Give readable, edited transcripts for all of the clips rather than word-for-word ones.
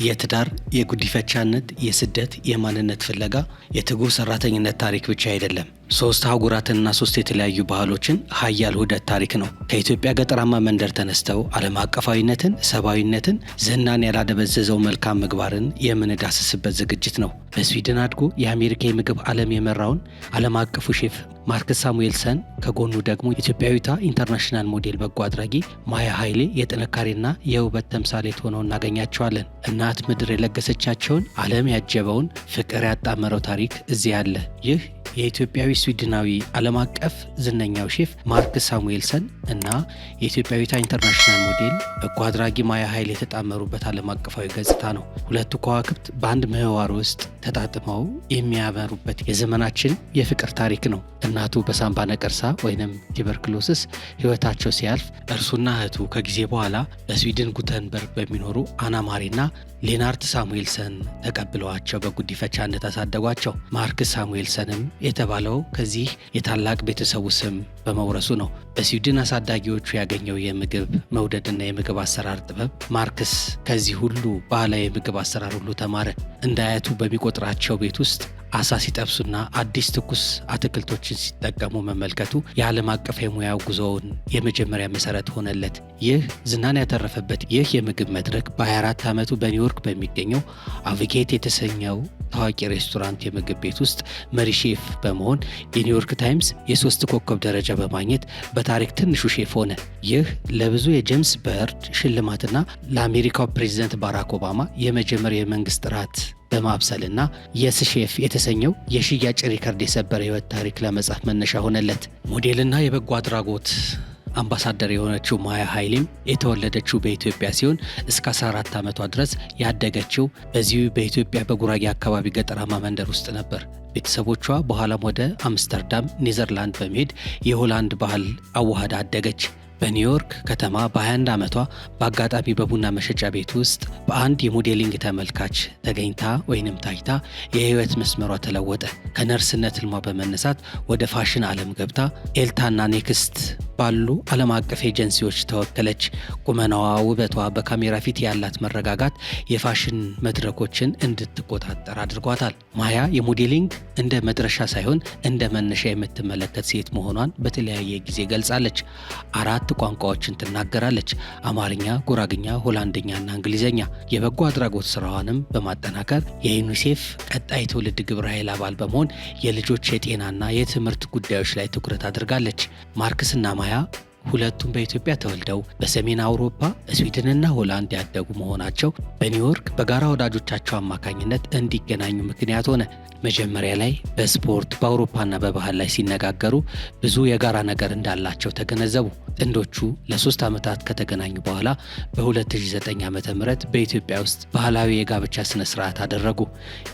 የትዳር፣ የጉዲፈቻነት፣ የስደት፣ የማንነት ፍለጋ የትጉህ ሰራተኝነት ታሪክ ብቻ አይደለም። 3 አህጉራትንና 3 የተለያዩ ባህሎችን ሀያል ውህደት ታሪክ ነው። ከኢትዮጵያ ገጠራማ መንደር ተነስተው ዓለም አቀፋዊነትን፣ ሰብአዊነትን፣ ዝናን ያላደበዘዘው መልካም ምግባርን የምንዳስስበት ዝግጅት ነው። በስዊድን አድጎ የአሜሪካ የምግብ ዓለም የመራውን ዓለም አቀፉ ሼፍ ማርክስ ሳሙኤልሰን፣ ከጎኑ ደግሞ ኢትዮጵያዊቷ ኢንተርናሽናል ሞዴል በጎ አድራጊ ማያ ኃይሌ የጥንካሬና የውበት ተምሳሌት ሆነው እናገኛቸዋለን። እናት ምድር የለገሰቻቸውን ዓለም ያጀበውን ፍቅር ያጣመረው ታሪክ እዚህ አለ። ይህ የኢትዮጵያዊ ስዊድናዊ ዓለም አቀፍ ዝነኛው ሼፍ ማርክስ ሳሙኤልሰን እና የኢትዮጵያዊቷ ኢንተርናሽናል ሞዴል በጎ አድራጊ ማያ ኃይሌ የተጣመሩበት ዓለም አቀፋዊ ገጽታ ነው። ሁለቱ ከዋክብት በአንድ ምህዋር ውስጥ ተጣጥመው የሚያበሩበት የዘመናችን የፍቅር ታሪክ ነው። እናቱ በሳምባ ነቀርሳ ወይንም ቱበርክሎሲስ ሕይወታቸው ሲያልፍ እርሱና እህቱ ከጊዜ በኋላ በስዊድን ጉተንበርግ በሚኖሩ አና ማሪና ሌናርት ሳሙኤልሰን ተቀብለዋቸው በጉዲፈቻነት አሳደጓቸው። ማርክስ ሳሙኤልሰንም የተባለው ከዚህ የታላቅ ቤተሰቡ ስም በመውረሱ ነው። በስዊድን አሳዳጊዎቹ ያገኘው የምግብ መውደድና የምግብ አሰራር ጥበብ ማርክስ ከዚህ ሁሉ ባህላዊ የምግብ አሰራር ሁሉ ተማረ። እንደ አያቱ በሚቆጥራቸው ቤት ውስጥ አሳ ሲጠብሱና አዲስ ትኩስ አትክልቶችን ሲጠቀሙ መመልከቱ የዓለም አቀፍ የሙያው ጉዞውን የመጀመሪያ መሰረት ሆነለት። ይህ ዝናን ያተረፈበት ይህ የምግብ መድረክ በ24 ዓመቱ በኒውዮርክ በሚገኘው አቪጌት የተሰኘው ታዋቂ ሬስቶራንት የምግብ ቤት ውስጥ መሪ ሼፍ በመሆን የኒውዮርክ ታይምስ የ3 ኮከብ ደረጃ በማግኘት በታሪክ ትንሹ ሼፍ ሆነ። ይህ ለብዙ የጄምስ በርድ ሽልማትና ለአሜሪካው ፕሬዚደንት ባራክ ኦባማ የመጀመሪያ የመንግስት ጥራት በማብሰልና የስ ሼፍ የተሰኘው የሽያጭ ሪከርድ የሰበረ ህይወት ታሪክ ለመጻፍ መነሻ ሆነለት። ሞዴልና የበጎ አድራጎት አምባሳደር የሆነችው ማያ ኃይሌም የተወለደችው በኢትዮጵያ ሲሆን እስከ 14 ዓመቷ ድረስ ያደገችው በዚሁ በኢትዮጵያ በጉራጌ አካባቢ ገጠራማ መንደር ውስጥ ነበር። ቤተሰቦቿ በኋላም ወደ አምስተርዳም ኔዘርላንድ በመሄድ የሆላንድ ባህል አዋህዳ አደገች። በኒውዮርክ ከተማ በ21 ዓመቷ በአጋጣሚ በቡና መሸጫ ቤት ውስጥ በአንድ የሞዴሊንግ ተመልካች ተገኝታ ወይንም ታይታ የህይወት መስመሯ ተለወጠ። ከነርስነት ህልሟ በመነሳት ወደ ፋሽን ዓለም ገብታ ኤልታና ኔክስት ባሉ ዓለም አቀፍ ኤጀንሲዎች ተወከለች። ቁመናዋ፣ ውበቷ፣ በካሜራ ፊት ያላት መረጋጋት የፋሽን መድረኮችን እንድትቆጣጠር አድርጓታል። ማያ የሞዴሊንግ እንደ መድረሻ ሳይሆን እንደ መነሻ የምትመለከት ሴት መሆኗን በተለያየ ጊዜ ገልጻለች። 4 ቋንቋዎችን ትናገራለች፤ አማርኛ፣ ጉራግኛ፣ ሆላንድኛና እንግሊዝኛ። የበጎ አድራጎት ስራዋንም በማጠናከር የዩኒሴፍ ቀጣይ ትውልድ ግብረ ኃይል አባል በመሆን የልጆች የጤናና የትምህርት ጉዳዮች ላይ ትኩረት አድርጋለች። ማርክስና ማያ ሁለቱም በኢትዮጵያ ተወልደው በሰሜን አውሮፓ ስዊድንና ሆላንድ ያደጉ መሆናቸው በኒውዮርክ በጋራ ወዳጆቻቸው አማካኝነት እንዲገናኙ ምክንያት ሆነ። መጀመሪያ ላይ በስፖርት በአውሮፓና በባህል ላይ ሲነጋገሩ ብዙ የጋራ ነገር እንዳላቸው ተገነዘቡ። ጥንዶቹ ለ3 ዓመታት ከተገናኙ በኋላ በ2009 ዓ.ም በኢትዮጵያ ውስጥ ባህላዊ የጋብቻ ስነ ስርዓት አደረጉ።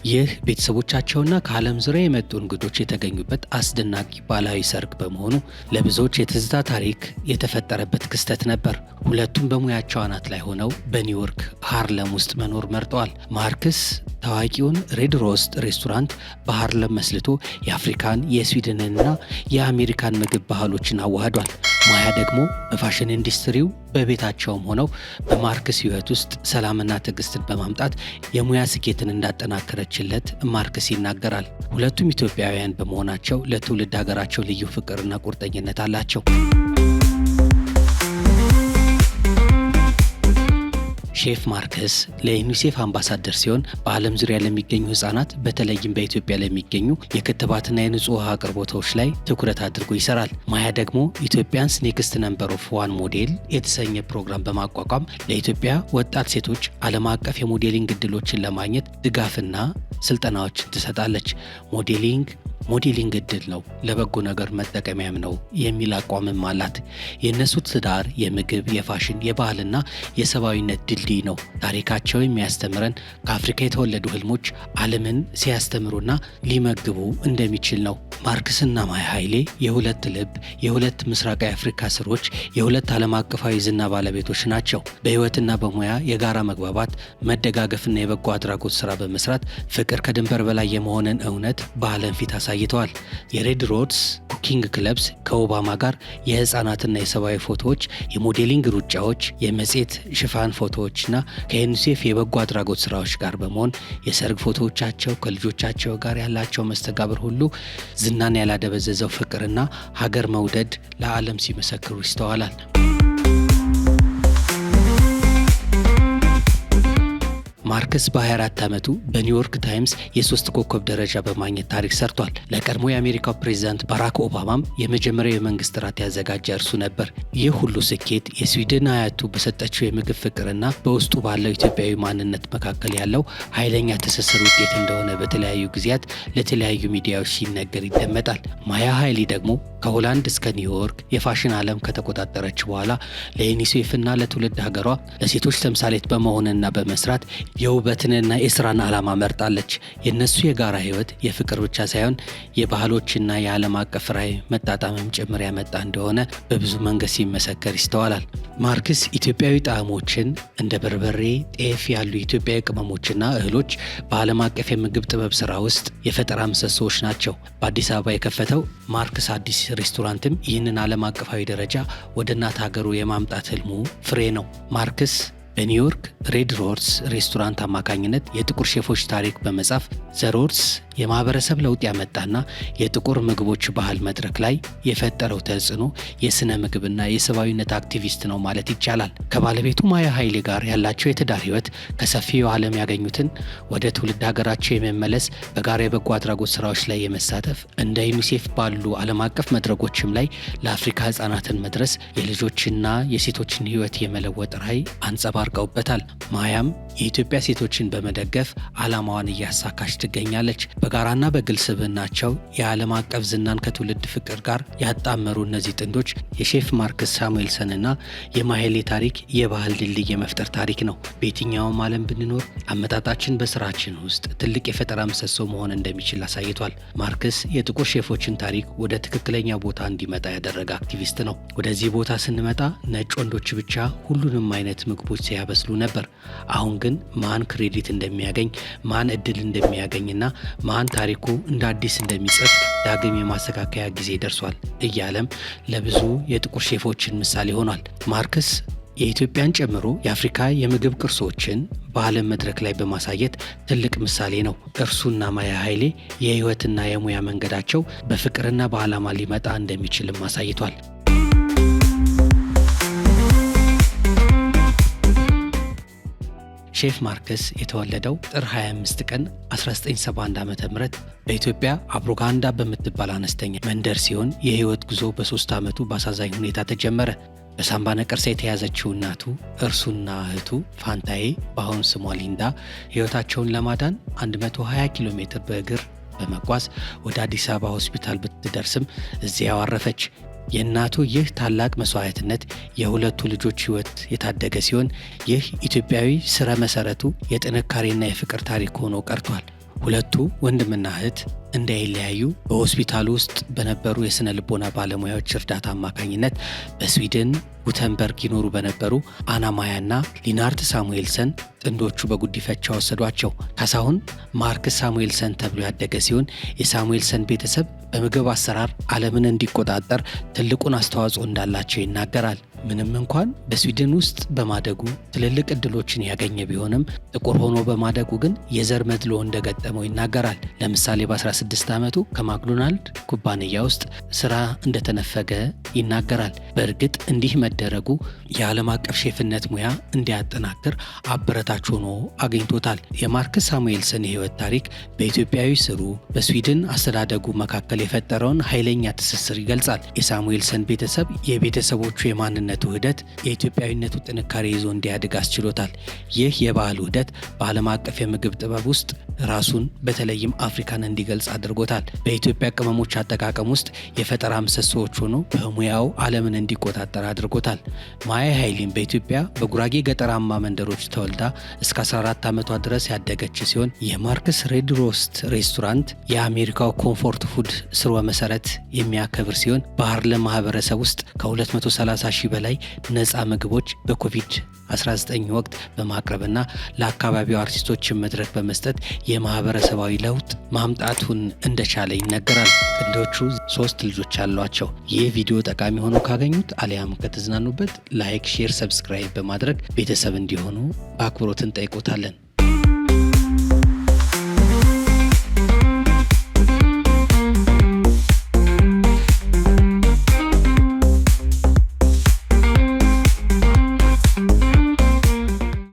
ይህ ቤተሰቦቻቸውና ከዓለም ዙሪያ የመጡ እንግዶች የተገኙበት አስደናቂ ባህላዊ ሰርግ በመሆኑ ለብዙዎች የትዝታ ታሪክ የተፈጠረበት ክስተት ነበር። ሁለቱም በሙያቸው አናት ላይ ሆነው በኒውዮርክ ሃርለም ውስጥ መኖር መርጠዋል። ማርክስ ታዋቂውን ሬድ ሮስት ሬስቶራንት በሃርለም መስልቶ የአፍሪካን የስዊድንና የአሜሪካን ምግብ ባህሎችን አዋህዷል። ማያ ደግሞ በፋሽን ኢንዱስትሪው በቤታቸውም ሆነው በማርክስ ሕይወት ውስጥ ሰላምና ትዕግስትን በማምጣት የሙያ ስኬትን እንዳጠናከረችለት ማርክስ ይናገራል። ሁለቱም ኢትዮጵያውያን በመሆናቸው ለትውልድ ሀገራቸው ልዩ ፍቅርና ቁርጠኝነት አላቸው። ሼፍ ማርክስ ለዩኒሴፍ አምባሳደር ሲሆን በዓለም ዙሪያ ለሚገኙ ህጻናት በተለይም በኢትዮጵያ ለሚገኙ የክትባትና የንጹህ ውሃ አቅርቦቶች ላይ ትኩረት አድርጎ ይሰራል። ማያ ደግሞ ኢትዮጵያንስ ኔክስት ነምበር ኦፍ 1 ሞዴል የተሰኘ ፕሮግራም በማቋቋም ለኢትዮጵያ ወጣት ሴቶች ዓለም አቀፍ የሞዴሊንግ እድሎችን ለማግኘት ድጋፍና ስልጠናዎችን ትሰጣለች። ሞዴሊንግ እድል ነው፣ ለበጎ ነገር መጠቀሚያም ነው የሚል አቋምም አላት። የእነሱ ትዳር የምግብ፣ የፋሽን፣ የባህልና የሰብአዊነት ድልድይ ነው። ታሪካቸው የሚያስተምረን ከአፍሪካ የተወለዱ ህልሞች ዓለምን ሲያስተምሩና ሊመግቡ እንደሚችል ነው። ማርክስና ማያ ኃይሌ የሁለት ልብ፣ የሁለት ምስራቃዊ አፍሪካ ስሮች፣ የሁለት ዓለም አቀፋዊ ዝና ባለቤቶች ናቸው። በህይወትና በሙያ የጋራ መግባባት፣ መደጋገፍና የበጎ አድራጎት ስራ በመስራት ፍቅር ከድንበር በላይ የመሆንን እውነት በዓለም ፊት አሳይተዋል። የሬድ ሮድስ የኩኪንግ ክለብስ፣ ከኦባማ ጋር የህፃናትና የሰብአዊ ፎቶዎች፣ የሞዴሊንግ ሩጫዎች፣ የመጽሔት ሽፋን ፎቶዎችና ከዩኒሴፍ የበጎ አድራጎት ስራዎች ጋር በመሆን የሰርግ ፎቶዎቻቸው ከልጆቻቸው ጋር ያላቸው መስተጋብር ሁሉ ዝናን ያላደበዘዘው ፍቅርና ሀገር መውደድ ለዓለም ሲመሰክሩ ይስተዋላል። ማርከስ በ24 ዓመቱ በኒውዮርክ ታይምስ የ3 ኮከብ ደረጃ በማግኘት ታሪክ ሰርቷል። ለቀድሞ የአሜሪካው ፕሬዝዳንት ባራክ ኦባማም የመጀመሪያው የመንግስት ራት ያዘጋጀ እርሱ ነበር። ይህ ሁሉ ስኬት የስዊድን አያቱ በሰጠችው የምግብ ፍቅርና በውስጡ ባለው ኢትዮጵያዊ ማንነት መካከል ያለው ኃይለኛ ትስስር ውጤት እንደሆነ በተለያዩ ጊዜያት ለተለያዩ ሚዲያዎች ሲነገር ይደመጣል። ማያ ኃይሌ ደግሞ ከሆላንድ እስከ ኒውዮርክ የፋሽን ዓለም ከተቆጣጠረች በኋላ ለዩኒሴፍና ለትውልድ ሀገሯ ለሴቶች ተምሳሌት በመሆንና በመስራት የውበትንና የስራን ዓላማ መርጣለች። የነሱ የጋራ ህይወት የፍቅር ብቻ ሳይሆን የባህሎችና የዓለም አቀፍ ራዕይ መጣጣምም ጭምር ያመጣ እንደሆነ በብዙ መንገድ ሲመሰከር ይስተዋላል። ማርክስ ኢትዮጵያዊ ጣዕሞችን እንደ በርበሬ፣ ጤፍ ያሉ ኢትዮጵያዊ ቅመሞችና እህሎች በዓለም አቀፍ የምግብ ጥበብ ስራ ውስጥ የፈጠራ ምሰሶዎች ናቸው። በአዲስ አበባ የከፈተው ማርክስ አዲስ ሬስቶራንትም ይህንን ዓለም አቀፋዊ ደረጃ ወደ እናት ሀገሩ የማምጣት ህልሙ ፍሬ ነው። ማርክስ በኒውዮርክ ሬድ ሮድስ ሬስቶራንት አማካኝነት የጥቁር ሼፎች ታሪክ በመጻፍ ዘ ሮድስ የማህበረሰብ ለውጥ ያመጣና የጥቁር ምግቦች ባህል መድረክ ላይ የፈጠረው ተጽዕኖ የስነ ምግብና የሰብአዊነት አክቲቪስት ነው ማለት ይቻላል። ከባለቤቱ ማያ ኃይሌ ጋር ያላቸው የትዳር ህይወት ከሰፊው ዓለም ያገኙትን ወደ ትውልድ ሀገራቸው የመመለስ በጋራ የበጎ አድራጎት ስራዎች ላይ የመሳተፍ እንደ ዩኒሴፍ ባሉ ዓለም አቀፍ መድረኮችም ላይ ለአፍሪካ ህጻናትን መድረስ የልጆችና የሴቶችን ህይወት የመለወጥ ራዕይ አንጸባርቀውበታል። ማያም የኢትዮጵያ ሴቶችን በመደገፍ ዓላማዋን እያሳካች ትገኛለች። በጋራና በግል ስብዕናቸው የዓለም አቀፍ ዝናን ከትውልድ ፍቅር ጋር ያጣመሩ እነዚህ ጥንዶች የሼፍ ማርክስ ሳሙኤልሰንና የማሄሌ ታሪክ የባህል ድልድይ የመፍጠር ታሪክ ነው። በየትኛውም ዓለም ብንኖር አመጣጣችን በስራችን ውስጥ ትልቅ የፈጠራ ምሰሶ መሆን እንደሚችል አሳይቷል። ማርክስ የጥቁር ሼፎችን ታሪክ ወደ ትክክለኛ ቦታ እንዲመጣ ያደረገ አክቲቪስት ነው። ወደዚህ ቦታ ስንመጣ ነጭ ወንዶች ብቻ ሁሉንም አይነት ምግቦች ሲያበስሉ ነበር። አሁን ግን ማን ክሬዲት እንደሚያገኝ፣ ማን እድል እንደሚያገኝና ማን ታሪኩ እንደ አዲስ እንደሚጽፍ ዳግም የማስተካከያ ጊዜ ደርሷል እያለም ለብዙ የጥቁር ሼፎችን ምሳሌ ሆኗል። ማርክስ የኢትዮጵያን ጨምሮ የአፍሪካ የምግብ ቅርሶችን በዓለም መድረክ ላይ በማሳየት ትልቅ ምሳሌ ነው። እርሱና ማያ ኃይሌ የህይወትና የሙያ መንገዳቸው በፍቅርና በዓላማ ሊመጣ እንደሚችልም አሳይቷል። ሼፍ ማርክስ የተወለደው ጥር 25 ቀን 1971 ዓ.ም በኢትዮጵያ አብሮጋንዳ በምትባል አነስተኛ መንደር ሲሆን የህይወት ጉዞ በ3 ዓመቱ በአሳዛኝ ሁኔታ ተጀመረ። በሳምባ ነቀርሳ የተያዘችው እናቱ እርሱና እህቱ ፋንታዬ በአሁኑ ስሟ ሊንዳ ህይወታቸውን ለማዳን 120 ኪሎ ሜትር በእግር በመጓዝ ወደ አዲስ አበባ ሆስፒታል ብትደርስም እዚያው አረፈች። የእናቱ ይህ ታላቅ መስዋዕትነት የሁለቱ ልጆች ህይወት የታደገ ሲሆን ይህ ኢትዮጵያዊ ስረ መሰረቱ የጥንካሬና የፍቅር ታሪክ ሆኖ ቀርቷል። ሁለቱ ወንድምና እህት እንዳይለያዩ በሆስፒታሉ ውስጥ በነበሩ የስነ ልቦና ባለሙያዎች እርዳታ አማካኝነት በስዊድን ጉተንበርግ ይኖሩ በነበሩ አና ማያና ሊናርድ ሳሙኤልሰን ጥንዶቹ በጉዲፈቻ ወሰዷቸው። ካሳሁን ማርክስ ሳሙኤልሰን ተብሎ ያደገ ሲሆን የሳሙኤልሰን ቤተሰብ በምግብ አሰራር ዓለምን እንዲቆጣጠር ትልቁን አስተዋጽኦ እንዳላቸው ይናገራል። ምንም እንኳን በስዊድን ውስጥ በማደጉ ትልልቅ እድሎችን ያገኘ ቢሆንም ጥቁር ሆኖ በማደጉ ግን የዘር መድሎ እንደገጠመው ይናገራል። ለምሳሌ በ16 ዓመቱ ከማክዶናልድ ኩባንያ ውስጥ ስራ እንደተነፈገ ይናገራል። በእርግጥ እንዲህ መደረጉ የዓለም አቀፍ ሼፍነት ሙያ እንዲያጠናክር አበረታች ሆኖ አግኝቶታል። የማርክስ ሳሙኤልሰን የህይወት ታሪክ በኢትዮጵያዊ ስሩ በስዊድን አስተዳደጉ መካከል የፈጠረውን ኃይለኛ ትስስር ይገልጻል። የሳሙኤልሰን ቤተሰብ የቤተሰቦቹ የማንነቱ ውህደት የኢትዮጵያዊነቱ ጥንካሬ ይዞ እንዲያድግ አስችሎታል። ይህ የባህል ውህደት በዓለም አቀፍ የምግብ ጥበብ ውስጥ ራሱን በተለይም አፍሪካን እንዲገልጽ አድርጎታል። በኢትዮጵያ ቅመሞች አጠቃቀም ውስጥ የፈጠራ ምሰሶዎች ሆኖ በሙያው ዓለምን እንዲቆጣጠር አድርጎታል። ማያ ኃይሌም በኢትዮጵያ በጉራጌ ገጠራማ መንደሮች ተወልዳ እስከ 14 ዓመቷ ድረስ ያደገች ሲሆን የማርክስ ሬድ ሮስት ሬስቶራንት የአሜሪካው ኮምፎርት ፉድ ስርወ መሰረት የሚያከብር ሲሆን በሃርለም ማህበረሰብ ውስጥ ከ230 ሺህ በላይ ነፃ ምግቦች በኮቪድ 19 ወቅት በማቅረብና ለአካባቢው አርቲስቶችን መድረክ በመስጠት የማህበረሰባዊ ለውጥ ማምጣቱን እንደቻለ ይነገራል። ጥንዶቹ 3 ልጆች አሏቸው። ይህ ቪዲዮ ጠቃሚ ሆኖ ካገኙት አሊያም ከተዝናኑበት ላይክ፣ ሼር፣ ሰብስክራይብ በማድረግ ቤተሰብ እንዲሆኑ በአክብሮት እንጠይቆታለን።